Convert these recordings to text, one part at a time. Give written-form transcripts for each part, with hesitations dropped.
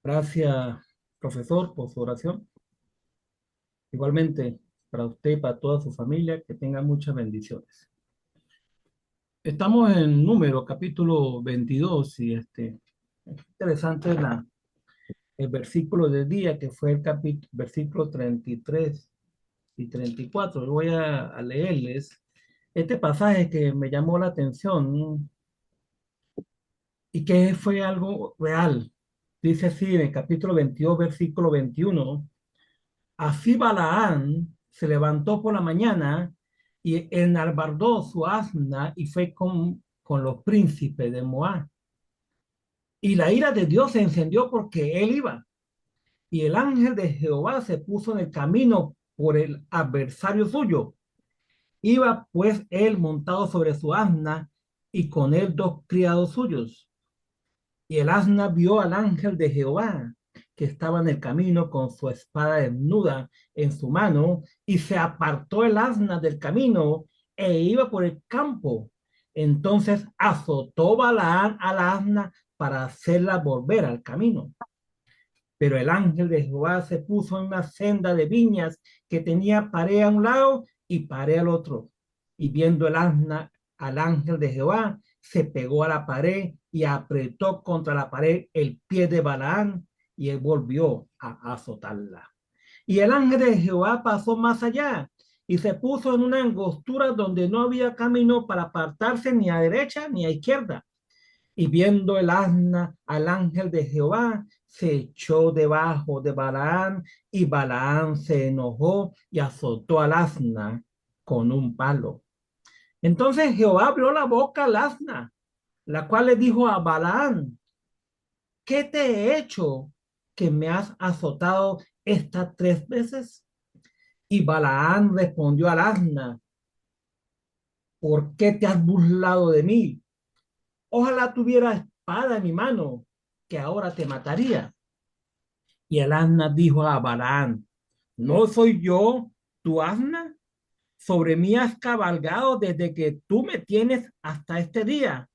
Gracias, profesor, por su oración. Igualmente, para usted y para toda su familia, que tengan muchas bendiciones. Estamos en número, capítulo 22, y es interesante el versículo del día, que fue el versículo 33 y 34. Yo voy a leerles este pasaje que me llamó la atención, ¿no? Y que fue algo real. Dice así en el capítulo 22, versículo 21. Así Balaán se levantó por la mañana y enalbardó su asna y fue con los príncipes de Moab. Y la ira de Dios se encendió porque él iba. Y el ángel de Jehová se puso en el camino por el adversario suyo. Iba pues él montado sobre su asna y con él dos criados suyos. Y el asna vio al ángel de Jehová que estaba en el camino con su espada desnuda en su mano, y se apartó el asna del camino e iba por el campo. Entonces azotó Balaán al asna para hacerla volver al camino. Pero el ángel de Jehová se puso en una senda de viñas que tenía pared a un lado y pared al otro. Y viendo el asna al ángel de Jehová, se pegó a la pared y apretó contra la pared el pie de Balaán y él volvió a azotarla. Y el ángel de Jehová pasó más allá y se puso en una angostura donde no había camino para apartarse ni a derecha ni a izquierda. Y viendo el asna al ángel de Jehová, se echó debajo de Balaán, y Balaán se enojó y azotó al asna con un palo. Entonces Jehová abrió la boca al asna, la cual le dijo a Balaán: ¿qué te he hecho que me has azotado estas tres veces? Y Balaán respondió al asna: ¿por qué te has burlado de mí? Ojalá tuviera espada en mi mano, que ahora te mataría. Y el asna dijo a Balaam: ¿no soy yo tu asna? Sobre mí has cabalgado desde que tú me tienes hasta este día.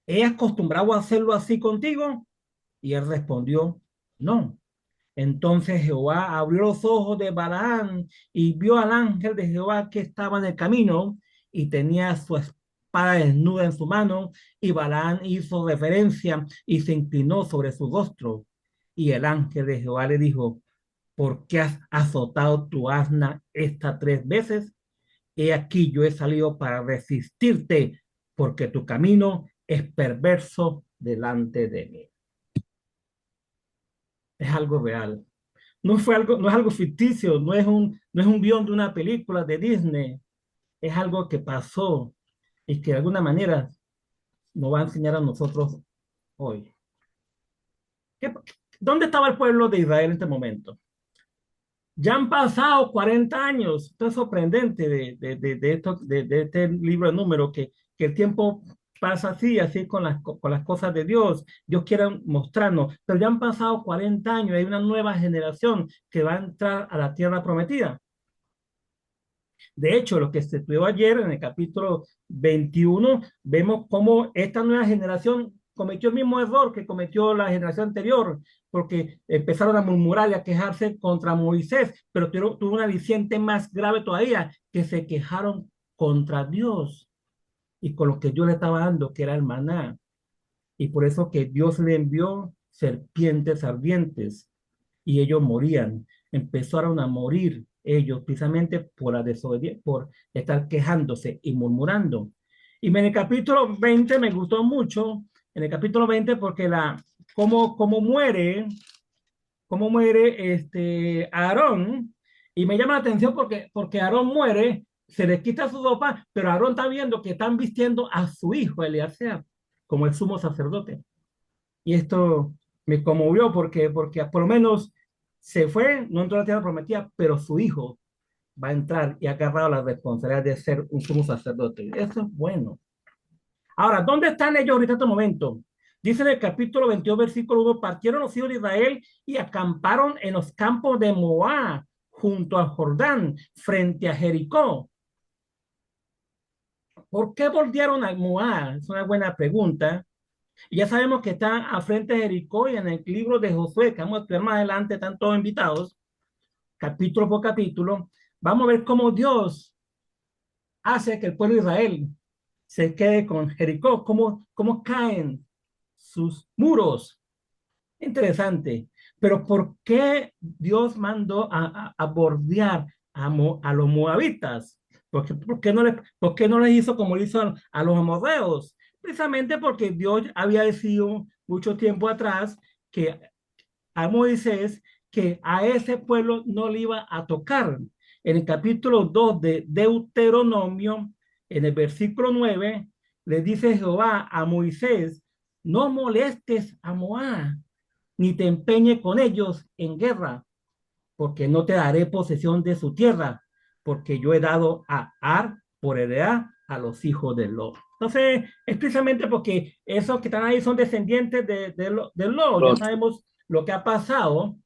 ¿He acostumbrado a hacerlo así contigo? Y él respondió: no. Entonces Jehová abrió los ojos de Balaam y vio al ángel de Jehová que estaba en el camino y tenía su espada desnuda en su mano, y Balaam hizo reverencia y se inclinó sobre su rostro. Y el ángel de Jehová le dijo: ¿por qué has azotado tu asna estas tres veces? He aquí yo he salido para resistirte, porque tu camino es perverso delante de mí. Es algo real. No es algo ficticio, no es un guión de una película de Disney, es algo que pasó y que de alguna manera nos va a enseñar a nosotros hoy. ¿Qué- ¿Dónde estaba el pueblo de Israel en este momento? Ya han pasado 40 años. Esto es sorprendente de este libro de números, que el tiempo pasa así, así con las cosas de Dios. Dios quiere mostrarnos, pero ya han pasado 40 años. Hay una nueva generación que va a entrar a la tierra prometida. De hecho, lo que se estudió ayer en el capítulo 21, vemos cómo esta nueva generación cometió el mismo error que cometió la generación anterior, porque empezaron a murmurar y a quejarse contra Moisés, pero tuvo una aliciente más grave todavía, que se quejaron contra Dios y con lo que Dios le estaba dando, que era el maná. Y por eso que Dios le envió serpientes ardientes y ellos morían. Empezaron a morir ellos precisamente por la desobediencia, por estar quejándose y murmurando. Y en el capítulo 20 me gustó mucho, en el capítulo 20 porque cómo cómo muere Aarón, y me llama la atención porque Aarón muere, se le quita su ropa, pero Aarón está viendo que están vistiendo a su hijo Eleazar como el sumo sacerdote. Y esto me conmovió porque por lo menos se fue, no entró a la tierra prometida, pero su hijo va a entrar y ha agarrado la responsabilidad de ser un sumo sacerdote. Eso es bueno. Ahora, ¿dónde están ellos ahorita en este momento? Dice en el capítulo 22, versículo 1: partieron los hijos de Israel y acamparon en los campos de Moab, junto al Jordán, frente a Jericó. ¿Por qué volvieron a Moab? Es una buena pregunta. Y ya sabemos que están a frente de Jericó y en el libro de Josué, que vamos a estudiar más adelante, están todos invitados, capítulo por capítulo. Vamos a ver cómo Dios hace que el pueblo de Israel se quede con Jericó, cómo caen sus muros. Interesante. Pero ¿por qué Dios mandó a bordear a los moabitas? ¿Por qué no les hizo como le hizo a los amorreos? Precisamente porque Dios había decidido mucho tiempo atrás que a Moisés que a ese pueblo no le iba a tocar. En el capítulo 2 de Deuteronomio, en el versículo 9, le dice Jehová a Moisés, no molestes a Moab, ni te empeñes con ellos en guerra, porque no te daré posesión de su tierra, porque yo he dado a Ar por heredad a los hijos de Lot. Entonces, es precisamente porque esos que están ahí son descendientes de Lot. Ya Lot. sabemos lo que ha pasado,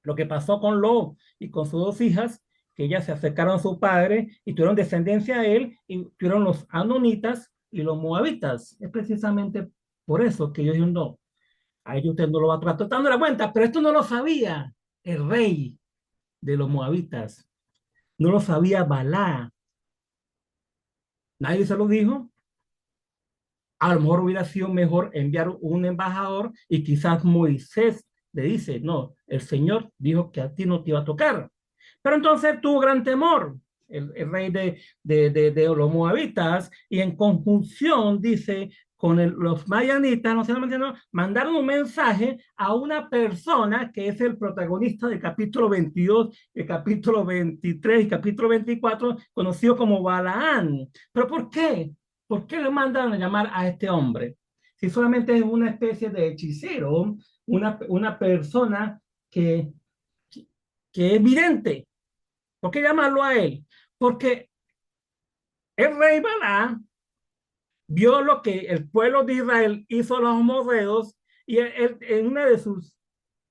lo que pasó con Lot y con sus dos hijas, que ellas se acercaron a su padre y tuvieron descendencia a él, y tuvieron los anonitas y los moabitas. Es precisamente por eso que yo digo, no, a ellos usted no lo va a tomar tratando la cuenta, pero esto no lo sabía el rey de los moabitas, no lo sabía Balá, nadie se lo dijo. A lo mejor hubiera sido mejor enviar un embajador y quizás Moisés le dice, no, el Señor dijo que a ti no te iba a tocar. Pero entonces tuvo gran temor el rey de los moabitas y en conjunción dice con los madianitas, no se lo mencionó, mandaron un mensaje a una persona que es el protagonista del capítulo 22, el capítulo 23 y capítulo 24, conocido como Balaán. ¿Pero por qué? ¿Por qué le mandan a llamar a este hombre? Si solamente es una especie de hechicero, una persona que, que es vidente. ¿Por qué llamarlo a él? Porque el rey Balá vio lo que el pueblo de Israel hizo a los amorreos y en una de sus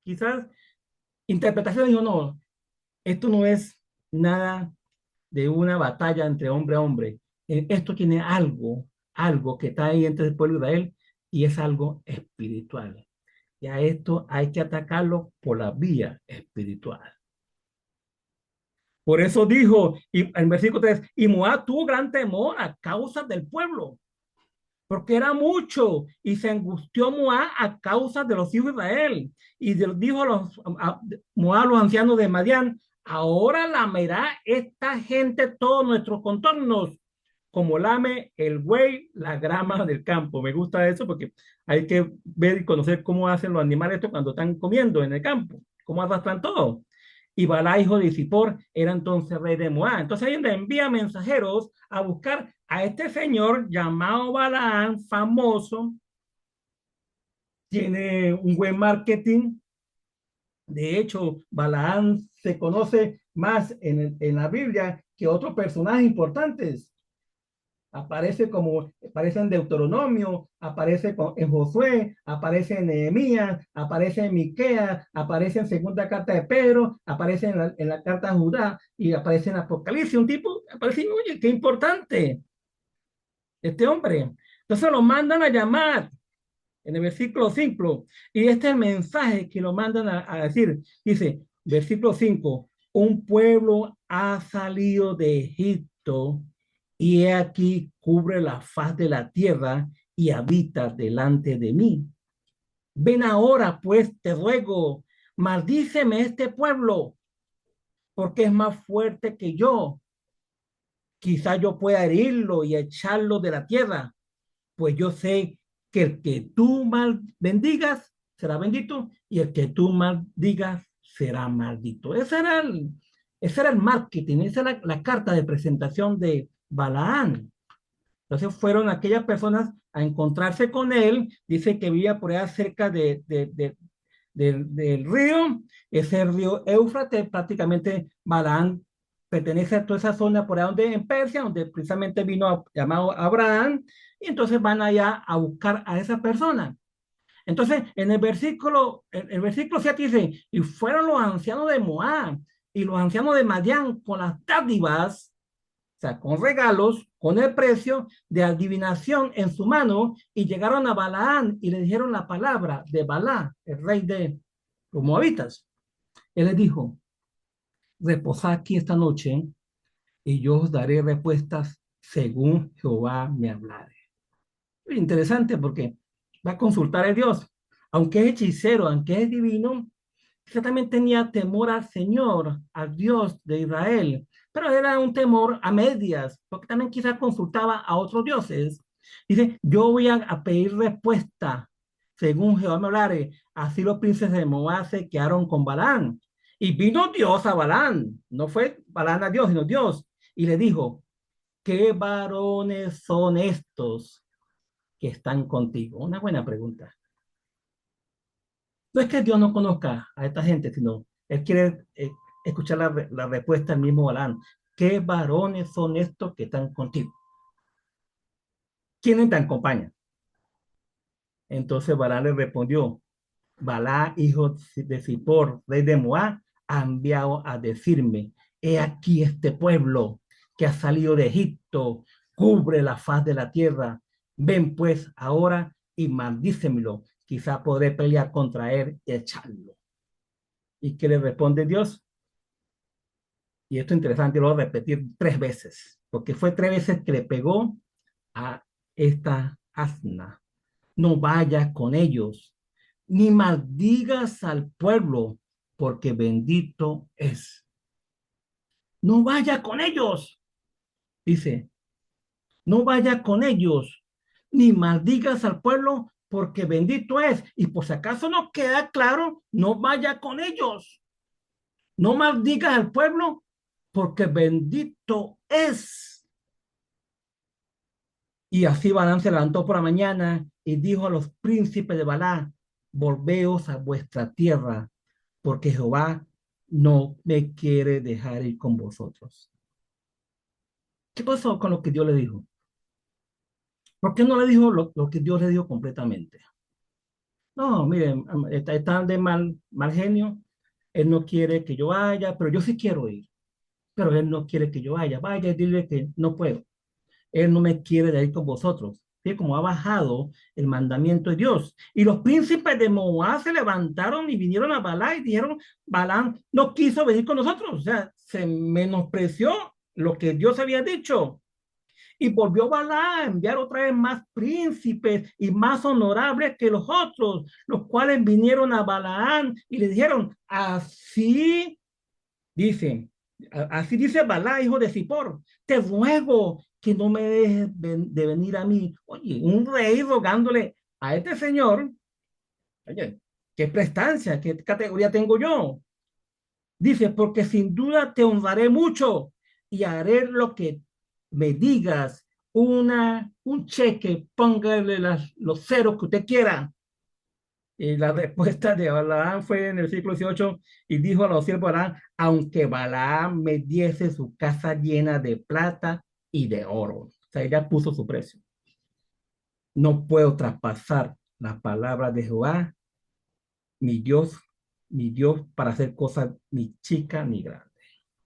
quizás interpretaciones dijo, no, esto no es nada de una batalla entre hombre a hombre. Esto tiene algo que está ahí entre el pueblo de Israel y es algo espiritual. Y a esto hay que atacarlo por la vía espiritual. Por eso dijo en versículo 3, y Moab tuvo gran temor a causa del pueblo, porque era mucho, y se angustió Moab a causa de los hijos de Israel. Y dijo Moab, los ancianos de Madián, ahora lamerá esta gente todos nuestros contornos, como lame el buey la grama del campo. Me gusta eso porque hay que ver y conocer cómo hacen los animales esto cuando están comiendo en el campo, cómo arrastran todo. Y Balá, hijo de Zippor, era entonces rey de Moab. Entonces ahí le envía mensajeros a buscar a este señor llamado Balaán, famoso, tiene un buen marketing. De hecho, Balaán se conoce más en la Biblia que otros personajes importantes. Aparece en Deuteronomio, en Josué, aparece en Nehemías, aparece en Miqueas, aparece en segunda carta de Pedro, aparece en la carta de Judá y aparece en Apocalipsis. Un tipo, aparece, oye, qué importante este hombre. Entonces lo mandan a llamar en el versículo 5 y este es el mensaje que lo mandan a decir. Dice, versículo 5, un pueblo ha salido de Egipto y he aquí cubre la faz de la tierra y habita delante de mí. Ven ahora, pues, te ruego, maldíceme este pueblo, porque es más fuerte que yo. Quizá yo pueda herirlo y echarlo de la tierra, pues yo sé que el que tú mal bendigas será bendito y el que tú maldigas será maldito. Ese era el marketing, esa era la carta de presentación de Balaán. Entonces fueron aquellas personas a encontrarse con él, dice que vivía por allá cerca del río, ese río Éufrates, prácticamente Balaán pertenece a toda esa zona por allá donde en Persia, donde precisamente vino llamado Abraham, y entonces van allá a buscar a esa persona. Entonces, en el versículo 7 dice, y fueron los ancianos de Moab y los ancianos de Madián con las dádivas sea, con regalos, con el precio de adivinación en su mano, y llegaron a Balaán y le dijeron la palabra de Balá, el rey de los moabitas. Él les dijo, reposad aquí esta noche y yo os daré respuestas según Jehová me hablare. Interesante porque va a consultar a Dios. Aunque es hechicero, aunque es divino, quizá también tenía temor al Señor, al Dios de Israel, pero era un temor a medias, porque también quizás consultaba a otros dioses. Dice, yo voy a pedir respuesta según Jehová me hablare. Así los príncipes de Moab se quedaron con Balán. Y vino Dios a Balán, no fue Balán a Dios, sino Dios, y le dijo, ¿qué varones son estos que están contigo? Una buena pregunta. No es que Dios no conozca a esta gente, sino Él quiere escuchar la respuesta del mismo Balán. ¿Qué varones son estos que están contigo? ¿Quiénes te acompañan? Entonces Balán le respondió, Balá, hijo de Zippor, rey de Moab, ha enviado a decirme, he aquí este pueblo que ha salido de Egipto, cubre la faz de la tierra. Ven pues ahora y maldícemelo. Quizá podré pelear contra él y echarlo. ¿Y qué le responde Dios? Y esto es interesante, lo voy a repetir 3 veces, porque fue 3 veces que le pegó a esta asna. No vayas con ellos, ni maldigas al pueblo, porque bendito es. No vaya con ellos, dice, no vaya con ellos, ni maldigas al pueblo, porque bendito es. Y por si acaso no queda claro, no vaya con ellos. No maldigas al pueblo, porque bendito es. Y así Balán se levantó por la mañana y dijo a los príncipes de Balá, volveos a vuestra tierra, porque Jehová no me quiere dejar ir con vosotros. ¿Qué pasó con lo que Dios le dijo? ¿Por qué no le dijo lo que Dios le dijo completamente? No, miren, está de mal genio, él no quiere que yo vaya, pero yo sí quiero ir, pero él no quiere que yo vaya. Vaya y dile que no puedo. Él no me quiere de ir con vosotros. ¿Sí? Como ha bajado el mandamiento de Dios. Y los príncipes de Moab se levantaron y vinieron a Balá y dijeron, Balán no quiso venir con nosotros. O sea, se menospreció lo que Dios había dicho. Y volvió Balá a enviar otra vez más príncipes y más honorables que los otros, los cuales vinieron a Balaán y le dijeron, así dice, así dice Balá, hijo de Zippor, te ruego que no me dejes de venir a mí. Oye, un rey rogándole a este señor, oye, qué prestancia, qué categoría tengo yo. Dice, porque sin duda te honraré mucho y haré lo que me digas, un cheque, póngale los ceros que usted quiera. Y la respuesta de Balaam fue en el versículo 18 y dijo a los siervos de Balaam, aunque Balaam me diese su casa llena de plata y de oro. O sea, ella puso su precio. No puedo traspasar la palabra de Jehová, mi Dios, para hacer cosas ni chica ni grande.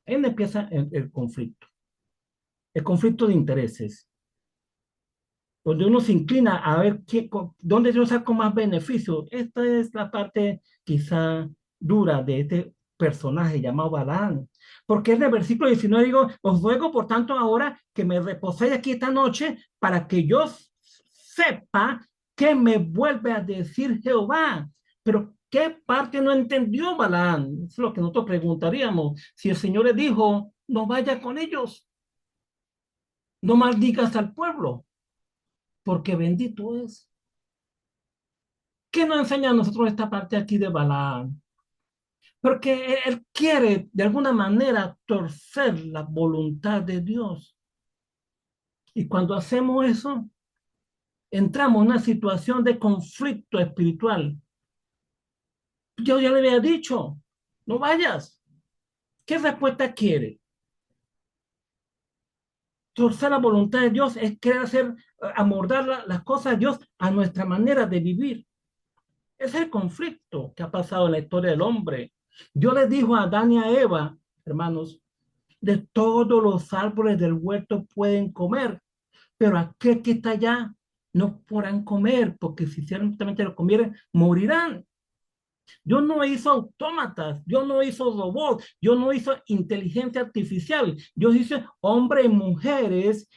Ahí empieza el conflicto de intereses, donde uno se inclina a ver dónde yo saco más beneficio. Esta es la parte quizá dura de este personaje llamado Balaam, porque en el versículo 19 digo, os ruego por tanto ahora que me reposéis aquí esta noche para que yo sepa que me vuelve a decir Jehová. Pero ¿qué parte no entendió Balaam? Es lo que nosotros preguntaríamos. Si el Señor le dijo, no vaya con ellos, no maldigas al pueblo, porque bendito es. ¿Qué nos enseña a nosotros esta parte aquí de Balaam? Porque él quiere de alguna manera torcer la voluntad de Dios. Y cuando hacemos eso, entramos en una situación de conflicto espiritual. Yo ya le había dicho, no vayas. ¿Qué respuesta quiere? Torcer la voluntad de Dios es querer hacer, amordar las cosas de Dios a nuestra manera de vivir. Es el conflicto que ha pasado en la historia del hombre. Dios les dijo a Adán y a Eva, hermanos, de todos los árboles del huerto pueden comer, pero aquel que está allá no podrán comer, porque si ciertamente lo comieren, morirán. Yo no hizo autómatas, yo no hizo robots, yo no hizo inteligencia artificial, yo hice hombres y mujeres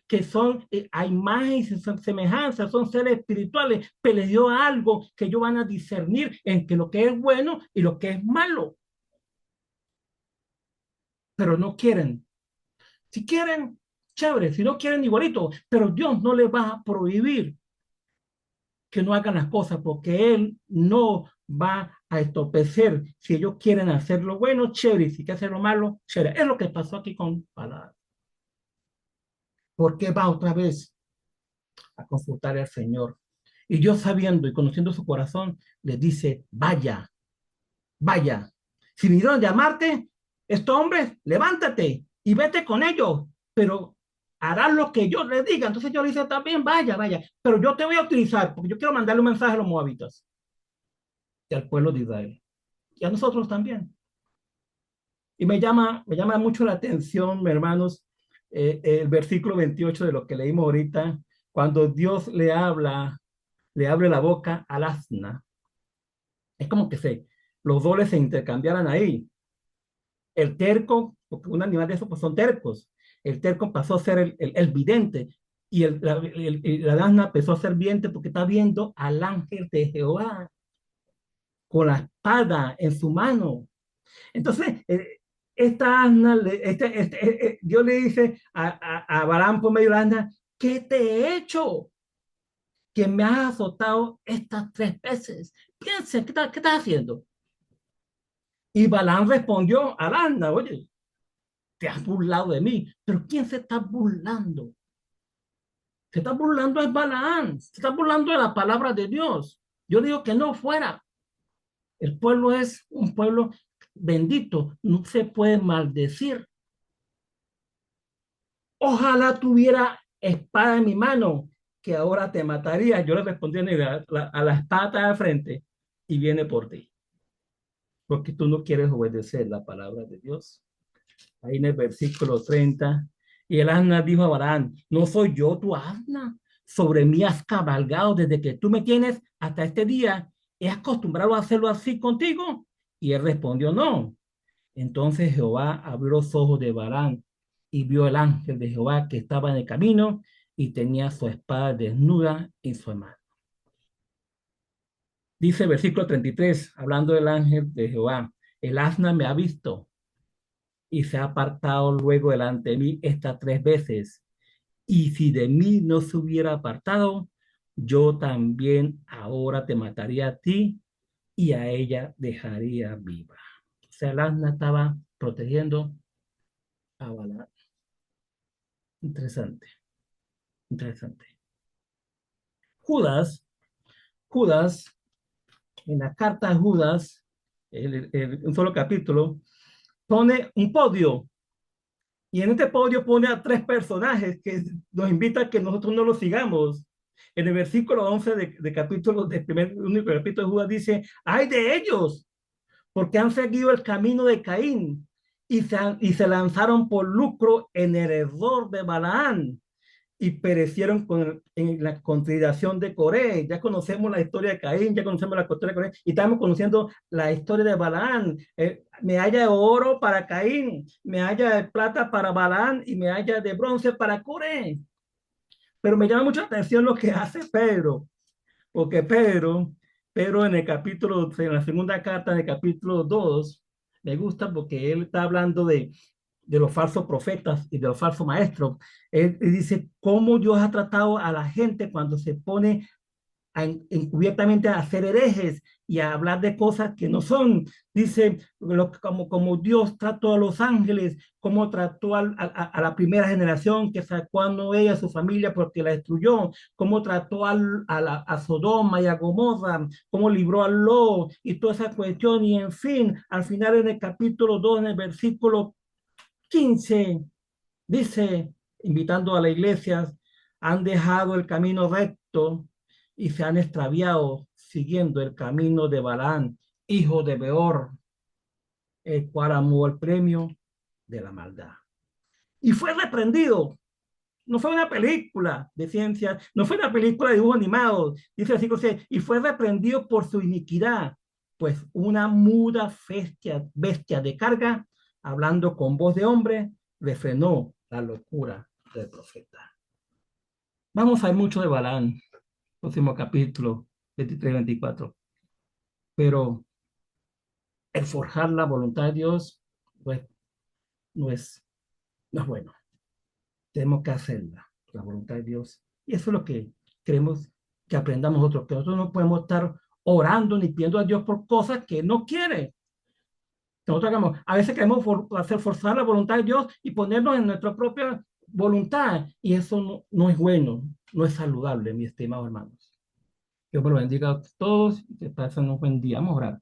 que son a imagen y semejanza, son seres espirituales, pero les dio algo que ellos van a discernir entre lo que es bueno y lo que es malo, pero no quieren. Si quieren, chévere, si no quieren, igualito, pero Dios no les va a prohibir que no hagan las cosas porque Él no va a entorpecer. Si ellos quieren hacer lo bueno, chévere, y si quieren hacer lo malo, chévere. Es lo que pasó aquí con Balaam. ¿Por qué va otra vez a consultar al Señor? Y yo sabiendo y conociendo su corazón, le dice, vaya, vaya. Si vinieron a llamarte, estos hombres, levántate y vete con ellos, pero harán lo que yo les diga. Entonces yo le dice también, vaya, vaya, pero yo te voy a utilizar porque yo quiero mandarle un mensaje a los moabitas y al pueblo de Israel y a nosotros también. Y me llama mucho la atención, hermanos, el versículo 28 de lo que leímos ahorita, cuando Dios le abre la boca al asna. Es como que los dobles se intercambiaran ahí. El terco, porque un animal de esos pues son tercos, el terco pasó a ser el vidente y la asna empezó a ser vidente porque está viendo al ángel de Jehová con la espada en su mano. Entonces, esta asna, Dios le dice a Balaam por medio de la asna, ¿qué te he hecho? Que me has azotado estas 3 veces. Piensa, ¿qué estás haciendo? Y Balaam respondió al asna, oye, te has burlado de mí, pero ¿quién se está burlando? Se está burlando es Balaam, se está burlando de la palabra de Dios. Yo digo que no fuera. El pueblo es un pueblo bendito, no se puede maldecir. Ojalá tuviera espada en mi mano, que ahora te mataría. Yo le respondí a la espada de frente y viene por ti, porque tú no quieres obedecer la palabra de Dios. Ahí en el versículo 30, y el asna dijo a Balaam, ¿no soy yo tu asna? Sobre mí has cabalgado desde que tú me tienes hasta este día. ¿He acostumbrado a hacerlo así contigo? Y él respondió, no. Entonces Jehová abrió los ojos de Balaam y vio el ángel de Jehová que estaba en el camino y tenía su espada desnuda en su mano. Dice el versículo 33, hablando del ángel de Jehová, el asna me ha visto y se ha apartado luego delante de mí estas 3 veces. Y si de mí no se hubiera apartado, yo también ahora te mataría a ti y a ella dejaría viva. O sea, el asna estaba protegiendo a Balaam. Interesante, interesante. Judas, Judas, en la carta de Judas, un solo capítulo, pone un podio. Y en este podio pone a 3 personajes que nos invita a que nosotros no los sigamos. En el versículo 11 de capítulo, del primer único capítulo de Judas dice, ¡ay de ellos! Porque han seguido el camino de Caín y se lanzaron por lucro en el error de Balaán y perecieron en la consideración de Coré. Ya conocemos la historia de Caín, ya conocemos la historia de Coré y estamos conociendo la historia de Balaán. Medalla de oro para Caín, medalla de plata para Balaán y medalla de bronce para Coré. Pero me llama mucho la atención lo que hace Pedro, porque Pedro en el capítulo, en la segunda carta, en el capítulo 2 me gusta porque él está hablando de los falsos profetas y de los falsos maestros. Él dice cómo Dios ha tratado a la gente cuando se pone encubiertamente a hacer herejes y a hablar de cosas que no son. Dice como Dios trató a los ángeles, cómo trató a la primera generación que sacó a Noé y a su familia porque la destruyó, cómo trató a Sodoma y a Gomorra, cómo libró a Lot y toda esa cuestión. Y en fin, al final en el capítulo 2, en el versículo 15, dice, invitando a la iglesia, han dejado el camino recto y se han extraviado siguiendo el camino de Balaam, hijo de Beor, el cual amó el premio de la maldad. Y fue reprendido. No fue una película de ciencia, no fue una película de dibujos animados, dice así, y fue reprendido por su iniquidad, pues una muda bestia de carga, hablando con voz de hombre, refrenó la locura del profeta. Vamos a ver mucho de Balaam, próximo capítulo 23-24, pero el forjar la voluntad de Dios pues, no, es, no es bueno. Tenemos que hacerla, la voluntad de Dios. Y eso es lo que queremos que aprendamos nosotros, que nosotros no podemos estar orando ni pidiendo a Dios por cosas que no quiere. Que nosotros hagamos. A veces queremos hacer forzar la voluntad de Dios y ponernos en nuestra propia voluntad. Y eso no es bueno, no es saludable, mis estimados hermanos. Dios me lo bendiga a todos y que pasen un buen día. Vamos a orar.